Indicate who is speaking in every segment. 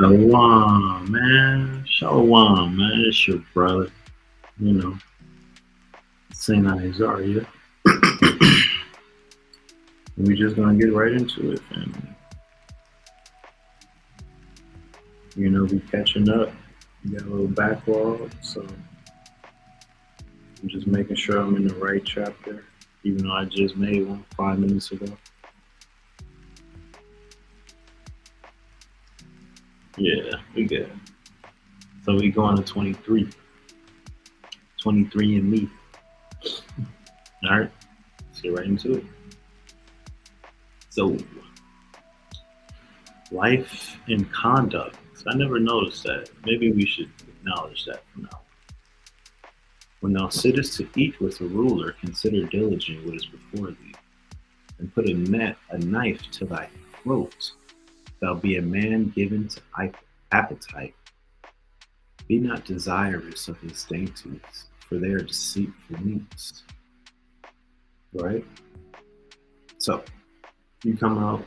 Speaker 1: Shalom, man. Shalom, man. It's your brother. You know, Saint Isaiah. We just gonna get right into it, family. We catching up. We got a little backlog, so I'm just making sure I'm in the right chapter, even though I just made one 5 minutes ago. Yeah, we good. So we going to 23. 23 and me. All right, let's get right into it. So, life and conduct. I never noticed that. Maybe we should acknowledge that for now. When thou sittest to eat with a ruler, consider diligent what is before thee, and put a knife to thy throat. Thou be a man given to appetite. Be not desirous of his dainties, for they are deceitful meats. Right? So, you come out,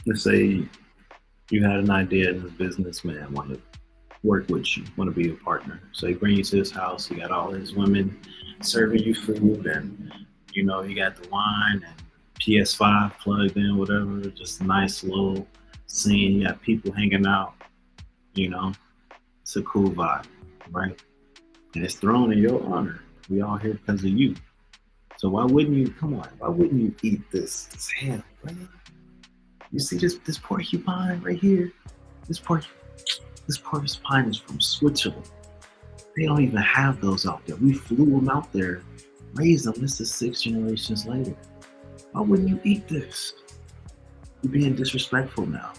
Speaker 1: let's say you had an idea and a businessman wanted to work with you, want to be a partner. So he brings you to his house, he got all his women serving you food, and he got the wine and PS5 plugged in, whatever, just a nice little scene. You got people hanging out, it's a cool vibe, right? And it's thrown in your honor. We all here because of you. So why wouldn't you eat this ham, right? You see this porcupine right here? This porcupine is from Switzerland. They don't even have those out there. We flew them out there, raised them. This is 6 generations later. Why wouldn't you eat this? You're being disrespectful now.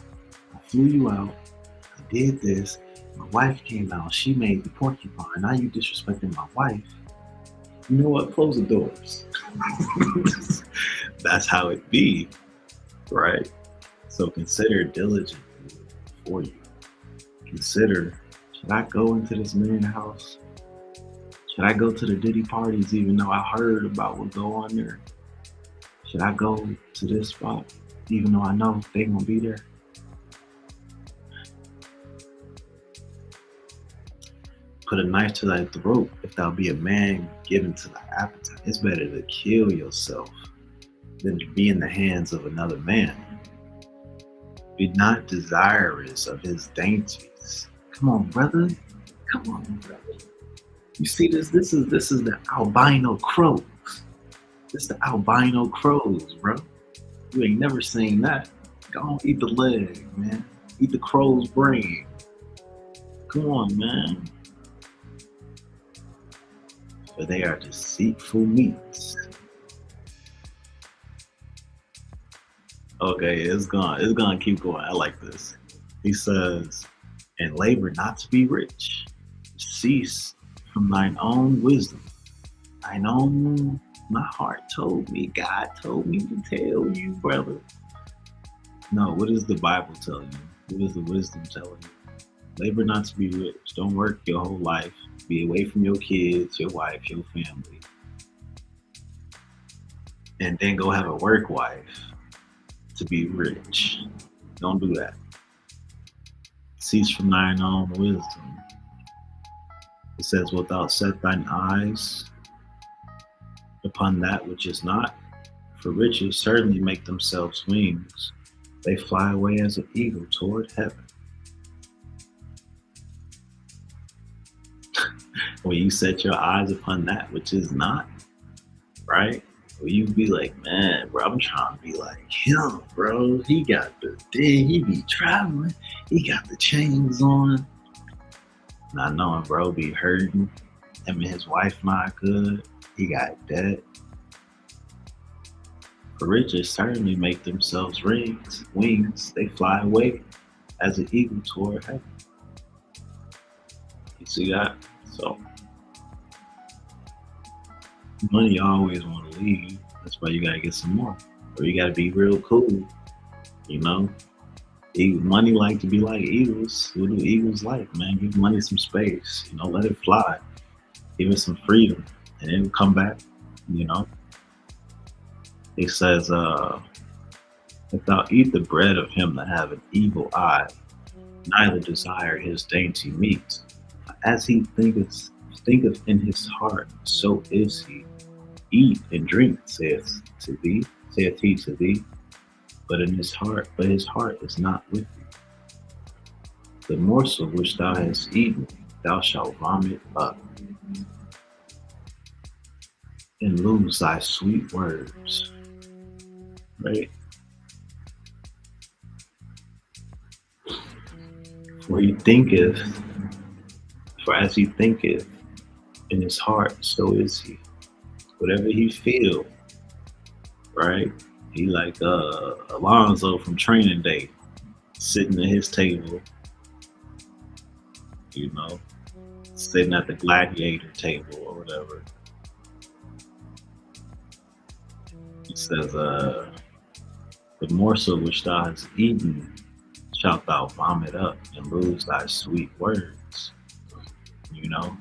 Speaker 1: I flew you out. I did this. My wife came out. She made the porcupine. Now you disrespecting my wife. You know what? Close the doors. That's how it be, right? So consider diligently for you. Consider, should I go into this man's house? Should I go to the Diddy parties even though I heard about what go on there? Should I go to this spot even though I know they gonna be there? Put a knife to thy throat if thou be a man given to thy appetite. It's better to kill yourself than to be in the hands of another man. Be not desirous of his dainties. Come on, brother. Come on, brother. You see this? This is the albino crows. This is the albino crows, bro. You ain't never seen that. Go on, eat the leg, man. Eat the crow's brain. Come on, man. For they are deceitful meats. Okay, it's gonna keep going. I like this. He says, and labor not to be rich. Cease from thine own wisdom. My heart told me, God told me to tell you, brother. No, what does the Bible tell you? What is the wisdom telling you? Labor not to be rich. Don't work your whole life. Be away from your kids, your wife, your family. And then go have a work wife to be rich. Don't do that. Cease from thine own wisdom. It says, without set thine eyes upon that which is not, for riches certainly make themselves wings. They fly away as an eagle toward heaven. When you set your eyes upon that which is not, right? Where you be like, man, bro, I'm trying to be like him, bro. He got the thing, he be traveling, he got the chains on. Not knowing, bro, be hurting. Him and his wife not good. He got debt. For riches certainly make themselves wings. They fly away as an eagle toward heaven. You see that? So money always want to leave. That's why you gotta get some more, or you gotta be real cool. Money like to be like eagles. What do eagles like, man? Give money some space. Let it fly. Give it some freedom, and then come back. It says, if thou eat the bread of him that have an evil eye, neither desire his dainty meat. As he thinketh in his heart, so is he. Eat and drink, saith he to thee, but his heart is not with thee. The morsel which thou hast eaten, thou shalt vomit up, and lose thy sweet words. Right? For he thinketh, for as he thinketh in his heart, so is he. Whatever he feel, right? He like Alonzo from Training Day, sitting at his table, you know, sitting at the gladiator table or whatever. He says, the morsel which thou hast eaten shalt thou vomit up and lose thy sweet words. You know,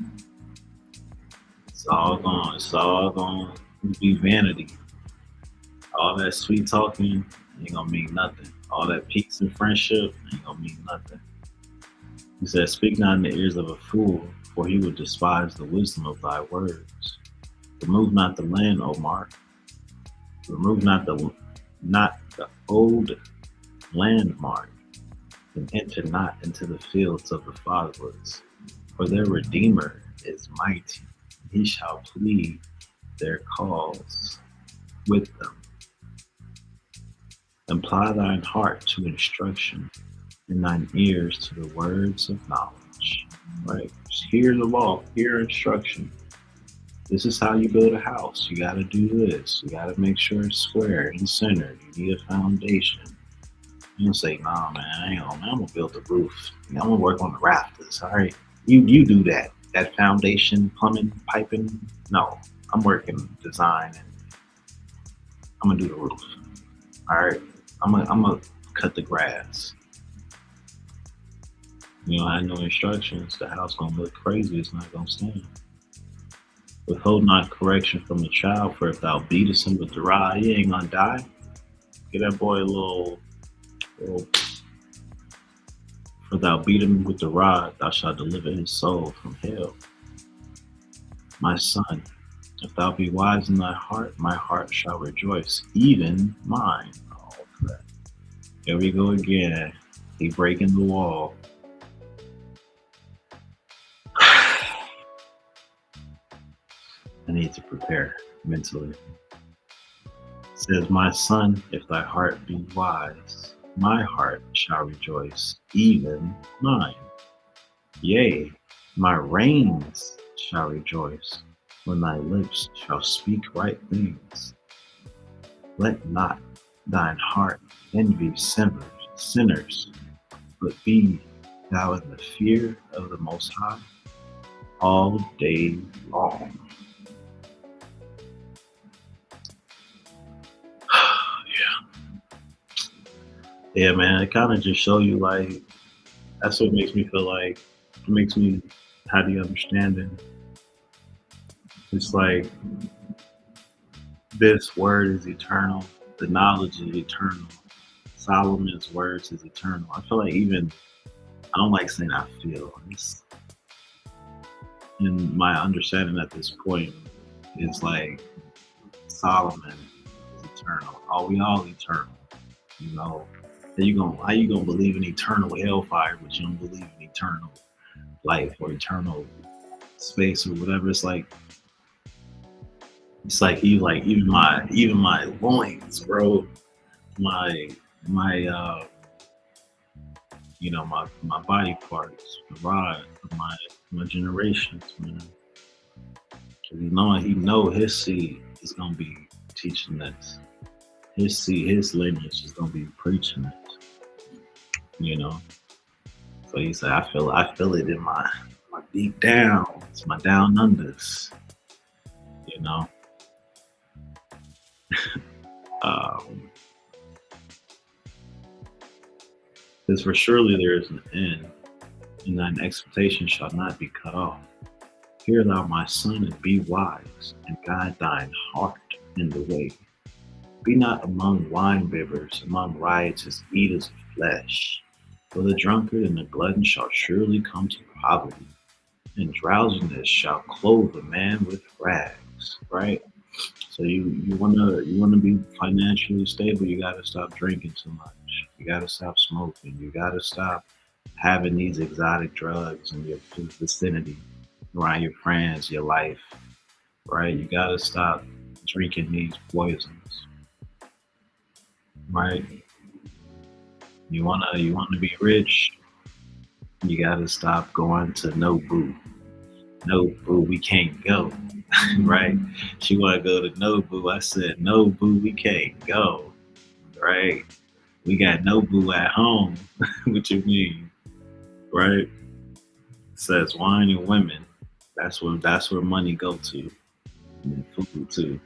Speaker 1: it's all gone to be vanity. All that sweet talking ain't gonna mean nothing. All that peace and friendship ain't gonna mean nothing. He said, speak not in the ears of a fool, for he would despise the wisdom of thy words. Remove not the land, O Mark. Remove not the old landmark, and enter not into the fields of the fatherless. For their Redeemer is mighty, he shall plead their cause with them. Apply thine heart to instruction, and thine ears to the words of knowledge. Right? Just hear the law, hear instruction. This is how you build a house. You got to do this. You got to make sure it's square and centered. You need a foundation. You don't say, nah, man, I ain't gonna, I'm gonna build the roof. I'm gonna work on the rafters. All right, you do that. That foundation, plumbing, piping. No, I'm working design, and I'm gonna do the roof. All right, I'm gonna cut the grass. You know, I had no instructions. The house gonna look crazy. It's not gonna stand. Withhold not correction from the child, for if thou beatest him with the rod, he ain't gonna die. Get that boy a little. For thou beat him with the rod, thou shalt deliver his soul from hell. My son, if thou be wise in thy heart, my heart shall rejoice, even mine. Oh, crap. Here we go again. He breaking the wall. I need to prepare mentally. It says, my son, if thy heart be wise, my heart shall rejoice, even mine. Yea, my reins shall rejoice when thy lips shall speak right things. Let not thine heart envy sinners, but be thou in the fear of the Most High all day long. Yeah, man, it kind of just show you like that's what makes me feel like it makes me have the understanding. It's like this word is eternal, the knowledge is eternal. Solomon's words is eternal. I feel like even I don't like saying I feel. It's, in my understanding at this point is like Solomon is eternal. Are we all eternal? You know, how you gonna believe in eternal hellfire, but you don't believe in eternal life or eternal space or whatever? It's like even my loins, bro. My my my body parts, the rod of my generations, man. Cause he know his seed is gonna be teaching this. His seed, his lineage is gonna be preaching it. You know. So he said, I feel it in my deep down. It's my down unders. You know. Um, Because for surely there is an end, and thine expectation shall not be cut off. Hear thou, my son, and be wise, and guide thine heart in the way. Be not among wine bibbers, among riotous eaters of flesh. For the drunkard and the glutton shall surely come to poverty, and drowsiness shall clothe a man with rags. Right? So you wanna be financially stable, you gotta stop drinking too much. You gotta stop smoking. You gotta stop having these exotic drugs in your vicinity, around your friends, your life, right? You gotta stop drinking these poisons, right? You wanna be rich, you gotta stop going to Nobu. Nobu, we can't go, right? She wanna go to Nobu. I said, Nobu, we can't go, right? We got Nobu at home. What you mean, right? It says wine and women. That's where money go to. And food too,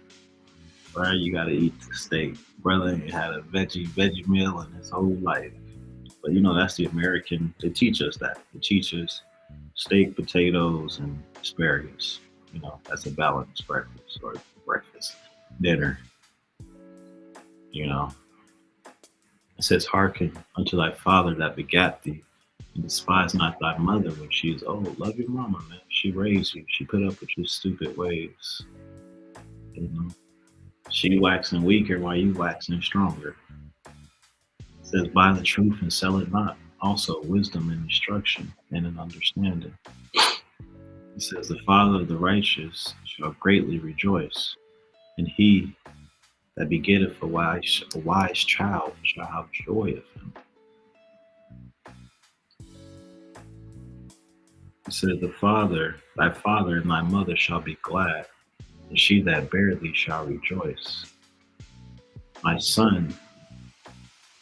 Speaker 1: right? You gotta eat the steak. Brother ain't had a veggie meal in his whole life. But that's the American. They teach us that. They teach us steak, potatoes, and asparagus. That's a balanced breakfast or breakfast, dinner. You know, it says, "Hearken unto thy father that begat thee, and despise not thy mother when she is old." Love your mama, man. She raised you. She put up with your stupid ways. You know, she waxing weaker while you waxing stronger. It says, "Buy the truth and sell it not." Also, wisdom and instruction and an understanding. It says, "The father of the righteous shall greatly rejoice, and he that begetteth a wise child shall have joy of him." It says, thy father and thy mother shall be glad, and she that bare thee shall rejoice. My son,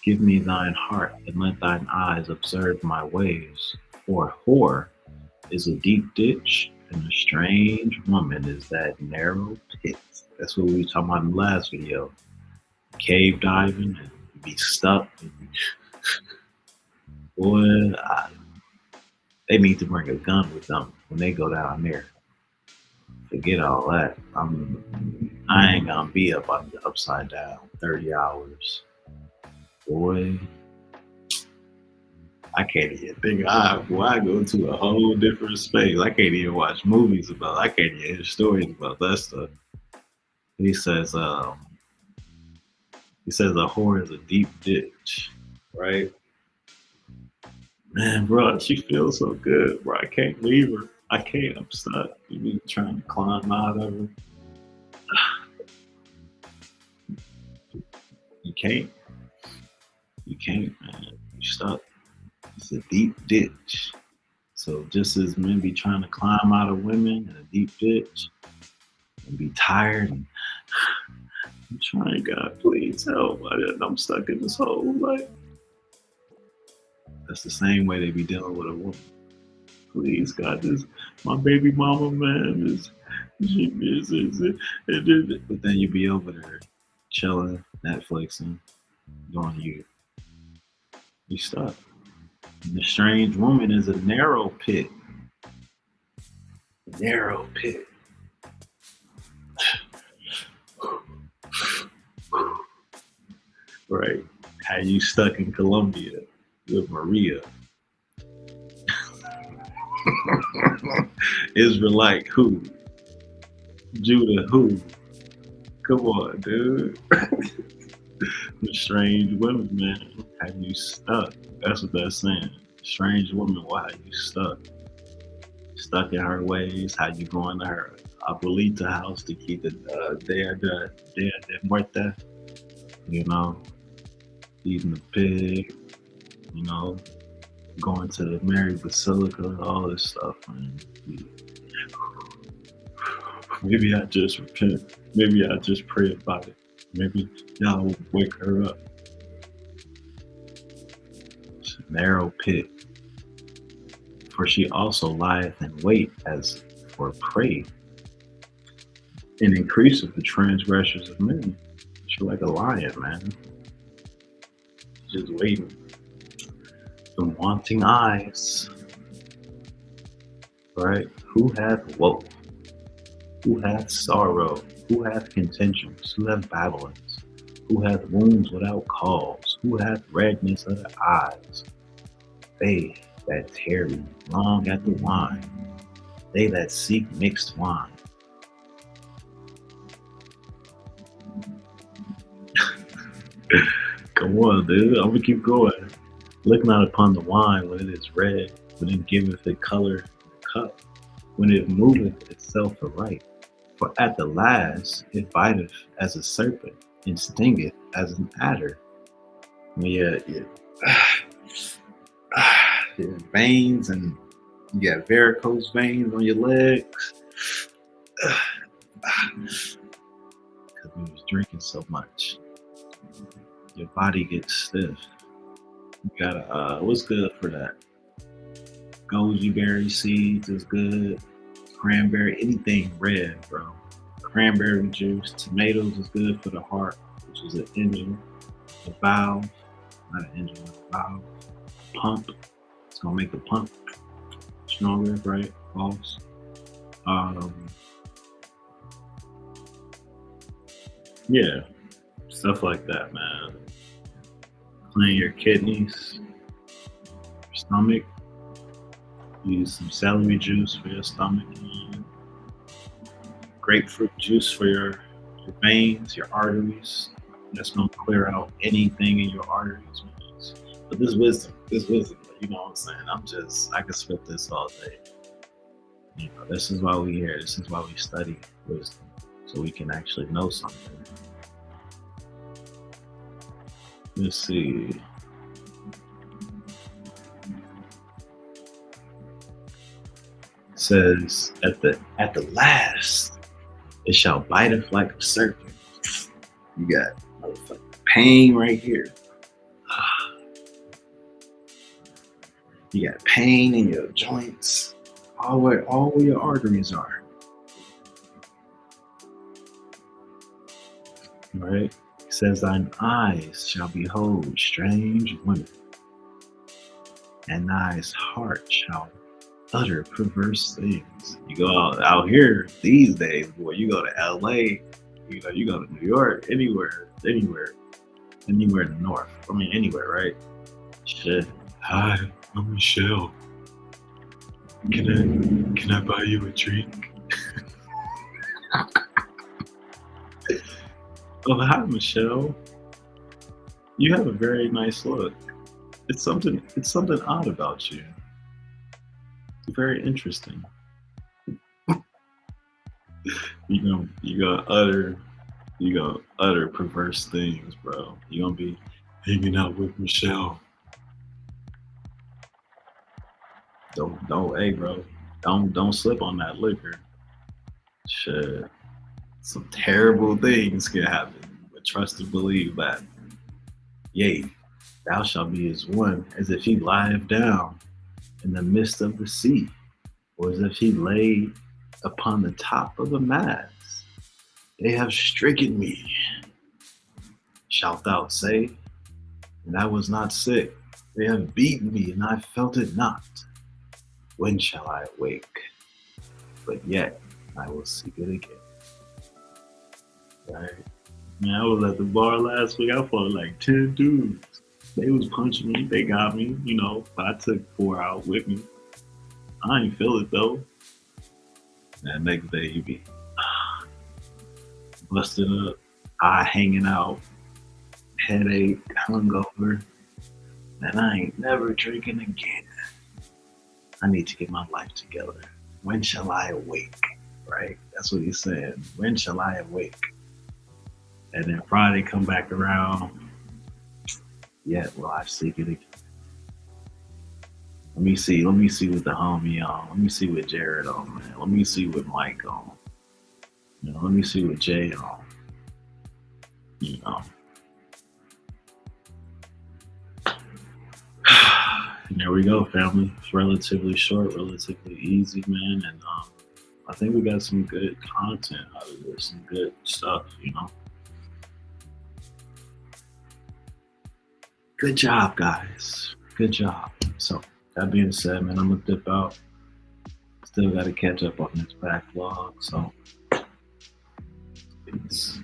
Speaker 1: give me thine heart, and let thine eyes observe my ways. For a whore is a deep ditch, and a strange woman is that narrow pit. That's what we were talking about in the last video. Cave diving and be stuck. Boy, they need to bring a gun with them when they go down there. Forget all that. I ain't gonna be upside down 30 hours. Boy, I can't even think. I go to a whole different space. I can't even watch movies about. I can't even hear stories about that stuff. He says, a whore is a deep ditch, right? Man, bro, she feels so good, bro. I can't leave her. I can't. I'm stuck. You be trying to climb out of her. You can't. You can't, man. You're stuck. It's a deep ditch. So just as men be trying to climb out of women in a deep ditch and be tired and I'm trying, God, please help. I'm stuck in this hole. Like, that's the same way they be dealing with a woman. Please, God, this my baby mama, man. She but then you be over there chilling, Netflixing, doing you stuck. And the strange woman is a narrow pit. Narrow pit. Right. Had you stuck in Colombia with Maria. Israelite who? Judah who? Come on, dude. The strange women, man. Have you stuck? That's what that's saying. Strange woman, why are you stuck? Stuck in her ways. How you going to her abuelita house to keep the Dia de Muerte? You know, eating the pig. You know, going to the Mary Basilica, all this stuff, man. Maybe I just repent. Maybe I just pray about it. Maybe y'all will wake her up. It's a narrow pit. For she also lieth in wait as for prey, and increaseth the transgressions of men. She's like a lion, man. Just waiting. The wanting eyes. Right? Who hath woe? Who hath sorrow? Who hath contentions? Who hath babblings? Who hath wounds without cause? Who hath redness of the eyes? They that tarry long at the wine, they that seek mixed wine. Come on, dude. I'm gonna keep going. Look not upon the wine when it is red, when it giveth it color in the cup, when it moveth itself aright. For at the last it biteth as a serpent, and stingeth as an adder. Yeah, your veins and you got varicose veins on your legs. Because we was drinking so much. Your body gets stiff. You gotta what's good for that? Goji berry seeds is good. Cranberry, anything red, bro. Cranberry juice, tomatoes is good for the heart, which is an engine, a valve, not an engine, a valve. Pump, it's gonna make the pump stronger, right? Pulse. Um, yeah, stuff like that, man. Clean your kidneys, your stomach. Use some celery juice for your stomach. Grapefruit juice for your veins, your arteries. That's gonna clear out anything in your arteries. But this wisdom, you know what I'm saying? I can spit this all day. You know, this is why we here. This is why we study wisdom, so we can actually know something. Let's see. It says at the last it shall biteth like a serpent. You got motherfucking pain right here. You got pain in your joints, all where your arteries are. Right? It says, thine eyes shall behold strange women, and thine heart shall utter perverse things. You go out here these days, boy, you go to LA, you go to New York, anywhere in the north. I mean anywhere, right? Shit. Hi, I'm Michelle. Can I buy you a drink? Oh, hi, Michelle. You have a very nice look. It's something odd about you. It's very interesting. You gonna utter perverse things, bro. You gonna be hanging out with Michelle. Don't hey bro. Don't slip on that liquor. Shit. Some terrible things can happen. But trust and believe that. Yea, thou shalt be as one, as if he lieth down in the midst of the sea, or as if he lay upon the top of a mast. They have stricken me, shalt thou say, and I was not sick. They have beaten me, and I felt it not. When shall I awake? But yet I will seek it again. Right? Man, I was at the bar last week. I fought like 10 dudes. They was punching me. They got me, but I took 4 out with me. I ain't feel it though. That next day you be busted up, eye hanging out, headache, hungover, and I ain't never drinking again. I need to get my life together. When shall I awake? Right? That's what he's saying. When shall I awake? And then Friday come back around. Yeah, well, I seek it again. Let me see what the homie on. Let me see what Jared on, man. Let me see what Mike on. Let me see what Jay on. You know. And there we go, family. It's relatively short, relatively easy, man. And I think we got some good content out of this, some good stuff. Good job, guys. Good job. So, that being said, man, I'm going to dip out. Still got to catch up on this backlog. So, peace.